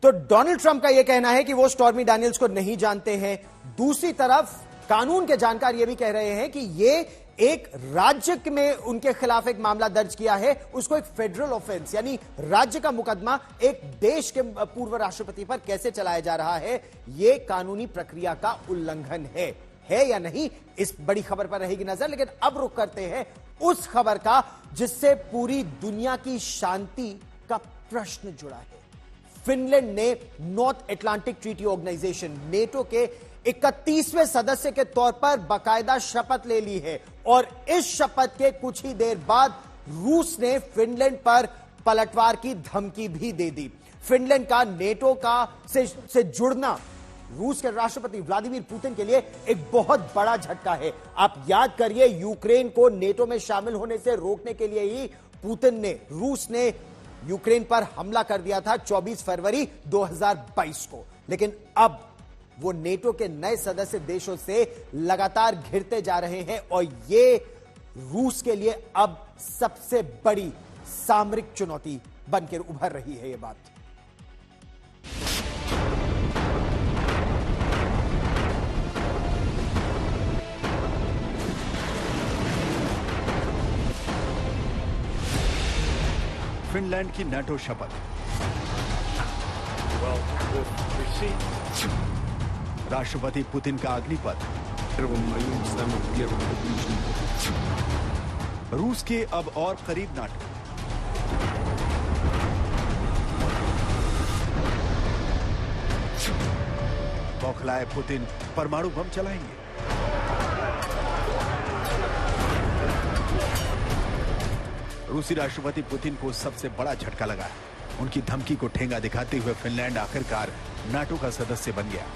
तो Donald Trump का यह कहना है कि वो स्टॉर्मी डैनियल्स को नहीं जानते हैं। दूसरी तरफ कानून के जानकार यह भी कह रहे हैं कि ये एक राज्य में उनके खिलाफ एक मामला दर्ज किया है, उसको एक फेडरल ऑफेंस यानी राज्य का मुकदमा एक देश के पूर्व राष्ट्रपति पर कैसे चलाया जा रहा है, यह कानूनी प्रक्रिया का उल्लंघन है या नहीं, इस बड़ी खबर पर रहेगी नजर। लेकिन अब रुक करते हैं उस खबर का जिससे पूरी दुनिया की शांति का प्रश्न जुड़ा है। फिनलैंड ने North Atlantic Treaty Organization NATO के 31वें सदस्य के तौर पर बाकायदा शपथ ले ली है और इस शपथ के कुछ ही देर बाद रूस ने फिनलैंड पर पलटवार की धमकी भी दे दी। फिनलैंड का नेटो का से जुड़ना रूस के राष्ट्रपति व्लादिमीर पुतिन के लिए एक बहुत बड़ा झटका है। आप याद करिए, यूक्रेन को नेटो में शामिल होने से रोकने के लिए ही रूस ने यूक्रेन पर हमला कर दिया था 24 फरवरी 2022 को। लेकिन अब वो नेटो के नए सदस्य देशों से लगातार घिरते जा रहे हैं और ये रूस के लिए अब सबसे बड़ी सामरिक चुनौती बनकर उभर रही है। ये बात फिनलैंड की नाटो शपथ, राष्ट्रपति पुतिन का अग्निपथ, रूस के अब और करीब नाटो, बौखलाए पुतिन परमाणु बम चलाएंगे। रूसी राष्ट्रपति पुतिन को सबसे बड़ा झटका लगा है। उनकी धमकी को ठेंगा दिखाते हुए फिनलैंड आखिरकार नाटो का सदस्य बन गया।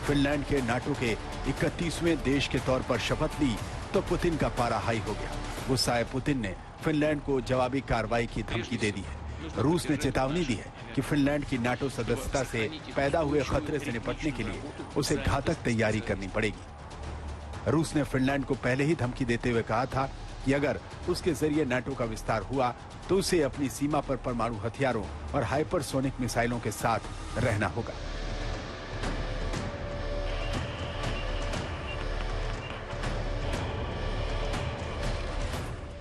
फिनलैंड के नाटो के 31वें देश के तौर पर शपथ ली तो पुतिन का पारा हाई हो गया। गुस्साए पुतिन ने फिनलैंड को जवाबी कार्रवाई की धमकी दे दी है। रूस ने चेतावनी दी है कि फिनलैंड की नाटो सदस्यता से पैदा हुए खतरे से निपटने के लिए उसे घातक तैयारी करनी पड़ेगी। रूस ने फिनलैंड को पहले ही धमकी देते हुए कहा था कि अगर उसके जरिए नाटो का विस्तार हुआ तो उसे अपनी सीमा पर परमाणु हथियारों और हाइपरसोनिक मिसाइलों के साथ रहना होगा।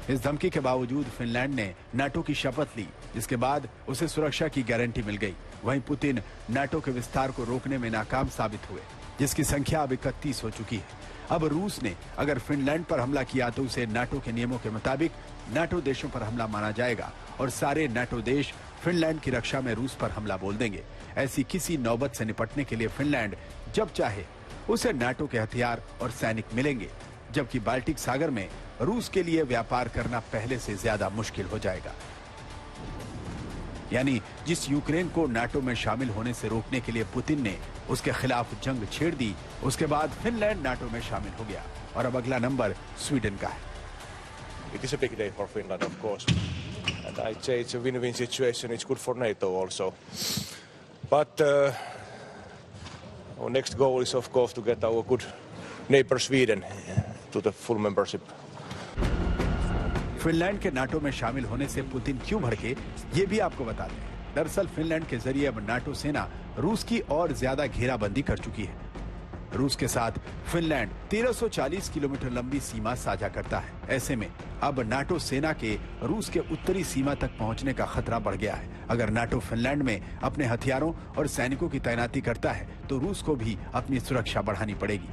इस धमकी के बावजूद फिनलैंड ने नाटो की शपथ ली, जिसके बाद उसे सुरक्षा की गारंटी मिल गई। वहीं पुतिन नाटो के विस्तार को रोकने में नाकाम साबित हुए, जिसकी संख्या अब 31 हो चुकी है। अब रूस ने अगर फिनलैंड पर हमला किया तो उसे नाटो के नियमों के मुताबिक नाटो देशों पर हमला माना जाएगा और सारे नाटो देश फिनलैंड की रक्षा में रूस पर हमला बोल देंगे। ऐसी किसी नौबत से निपटने के लिए फिनलैंड जब चाहे उसे नाटो के हथियार और सैनिक मिलेंगे, जबकि बाल्टिक सागर में रूस के लिए व्यापार करना पहले से ज्यादा मुश्किल हो जाएगा। यानी जिस यूक्रेन को नाटो में शामिल होने से रोकने के लिए पुतिन ने उसके खिलाफ जंग छेड़ दी, उसके बाद फिनलैंड नाटो में शामिल हो गया और अब अगला नंबर स्वीडन का है। It is a big day for Finland, of course, and I'd say it's a win-win situation. It's good for NATO also, but our next goal is, of course, to get our good neighbor Sweden to the full membership. Finland के NATO में शामिल होने से Putin क्यों भड़के, ये भी आपको बता दें। दरअसल फिनलैंड के जरिए अब नाटो सेना रूस की और ज्यादा घेराबंदी कर चुकी है। रूस के साथ फिनलैंड 1340 किलोमीटर लंबी सीमा साझा करता है। ऐसे में अब नाटो सेना के रूस के उत्तरी सीमा तक पहुंचने का खतरा बढ़ गया है। अगर नाटो फिनलैंड में अपने हथियारों और सैनिकों की तैनाती करता है तो रूस को भी अपनी सुरक्षा बढ़ानी पड़ेगी।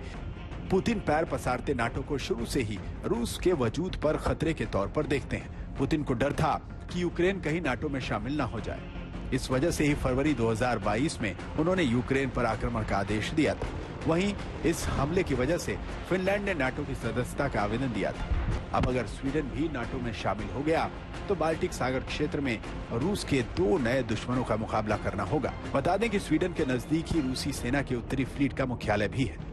पुतिन पैर पसारते नाटो को शुरू से ही रूस के वजूद पर खतरे के तौर पर देखते हैं। पुतिन को डर था कि यूक्रेन कहीं नाटो में शामिल न हो जाए। इस वजह से ही फरवरी 2022 में उन्होंने यूक्रेन पर आक्रमण का आदेश दिया था। वहीं इस हमले की वजह से फिनलैंड ने नाटो की सदस्यता का आवेदन दिया था। अब अगर स्वीडन भी नाटो में शामिल हो गया तो बाल्टिक सागर क्षेत्र में रूस के 2 नए दुश्मनों का मुकाबला करना होगा। बता दें कि स्वीडन के नजदीक ही रूसी सेना के उत्तरी फ्लीट का मुख्यालय भी है।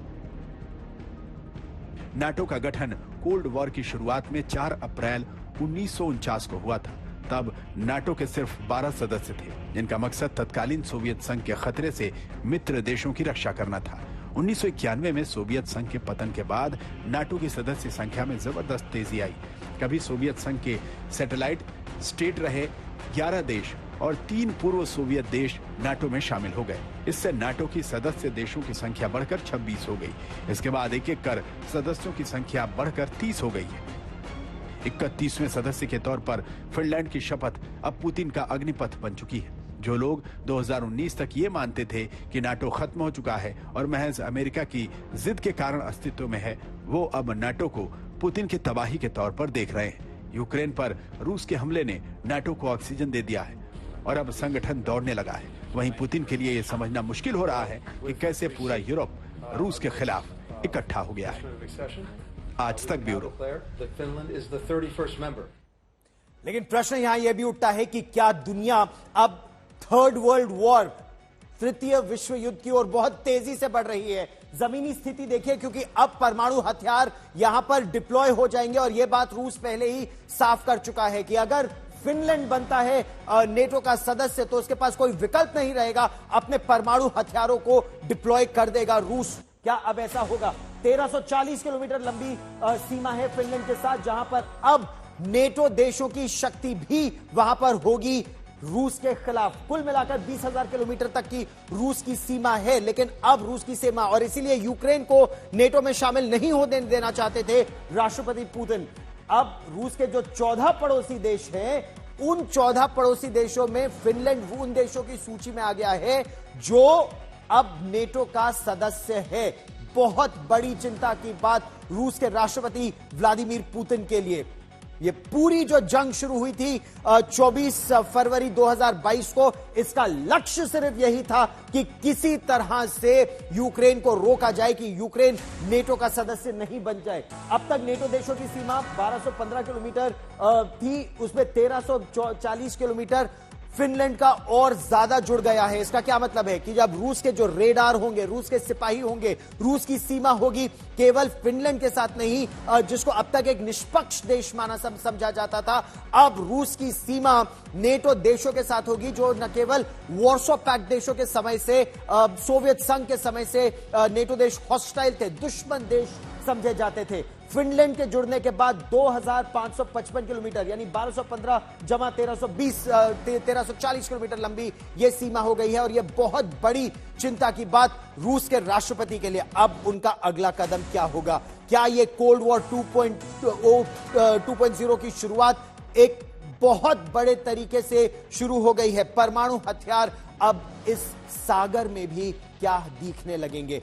नाटो का गठन कोल्ड वॉर की शुरुआत में 4 अप्रैल 1949 को हुआ था। तब नाटो के सिर्फ 12 सदस्य थे, जिनका मकसद तत्कालीन सोवियत संघ के खतरे से मित्र देशों की रक्षा करना था। 1991 में सोवियत संघ के पतन के बाद नाटो की सदस्य संख्या में जबरदस्त तेजी आई। कभी सोवियत संघ के सैटेलाइट स्टेट रहे 11 देश और 3 पूर्व सोवियत देश नाटो में शामिल हो गए। इससे नाटो की सदस्य देशों की संख्या बढ़कर 26 हो गई। इसके बाद एक एक कर सदस्यों की संख्या बढ़कर 30 हो गई है। 31वें सदस्य के तौर पर फिनलैंड की शपथ अब पुतिन का अग्निपथ बन चुकी है। जो लोग 2019 तक ये मानते थे कि नाटो खत्म हो चुका है और महज अमेरिका की जिद के कारण अस्तित्व में है, वो अब नाटो को पुतिन की तबाही के तौर पर देख रहे हैं। यूक्रेन पर रूस के हमले ने नाटो को ऑक्सीजन दे दिया है और अब संगठन दौड़ने लगा है। वहीं पुतिन के लिए यह समझना मुश्किल हो रहा है कि कैसे पूरा यूरोप रूस के खिलाफ इकट्ठा हो गया है। आज तक ब्यूरो। लेकिन प्रश्न यहां यह भी उठता है कि क्या दुनिया अब थर्ड वर्ल्ड वॉर, तृतीय विश्व युद्ध की ओर बहुत तेजी से बढ़ रही है? जमीनी स्थिति देखिए, क्योंकि अब परमाणु हथियार यहां पर डिप्लॉय हो जाएंगे और यह बात रूस पहले ही साफ कर चुका है कि अगर फिनलैंड बनता है नेटो का सदस्य तो उसके पास कोई विकल्प नहीं रहेगा, अपने परमाणु हथियारों को डिप्लॉय कर देगा रूस। क्या अब ऐसा होगा? 1340 किलोमीटर लंबी सीमा है फिनलैंड के साथ, जहां पर अब नेटो देशों की शक्ति भी वहां पर होगी रूस के खिलाफ। कुल मिलाकर 20,000 किलोमीटर तक की रूस की सीमा है, लेकिन अब रूस की सीमा, और इसीलिए यूक्रेन को नेटो में शामिल नहीं होने देना चाहते थे राष्ट्रपति पुतिन। अब रूस के जो 14 पड़ोसी देश हैं, उन 14 पड़ोसी देशों में फिनलैंड उन देशों की सूची में आ गया है जो अब नेटो का सदस्य है। बहुत बड़ी चिंता की बात रूस के राष्ट्रपति व्लादिमीर पुतिन के लिए। ये पूरी जो जंग शुरू हुई थी 24 फरवरी 2022 को, इसका लक्ष्य सिर्फ यही था कि किसी तरह से यूक्रेन को रोका जाए कि यूक्रेन नेटो का सदस्य नहीं बन जाए। अब तक नेटो देशों की सीमा 1215 किलोमीटर थी, उसमें 1340 किलोमीटर फिनलैंड का और ज्यादा जुड़ गया है। इसका क्या मतलब है कि जब रूस के जो रेडार होंगे, रूस के सिपाही होंगे, रूस की सीमा होगी केवल फिनलैंड के साथ नहीं, जिसको अब तक एक निष्पक्ष देश माना समझा जाता था, अब रूस की सीमा नेटो देशों के साथ होगी, जो न केवल वॉर्सो पैक्ट देशों के समय से, सोवियत संघ के समय से नेटो देश हॉस्टाइल थे, दुश्मन देश समझे जाते थे। फिनलैंड के जुड़ने के बाद 2555 किलोमीटर यानी 1215 जमा 1340 किलोमीटर लंबी यह सीमा हो गई है, और यह बहुत बड़ी चिंता की बात रूस के राष्ट्रपति के लिए। अब उनका अगला कदम क्या होगा? क्या यह कोल्ड वॉर 2.0 की शुरुआत एक बहुत बड़े तरीके से शुरू हो गई है? परमाणु हथियार अब इस सागर में भी क्या दिखने लगेंगे?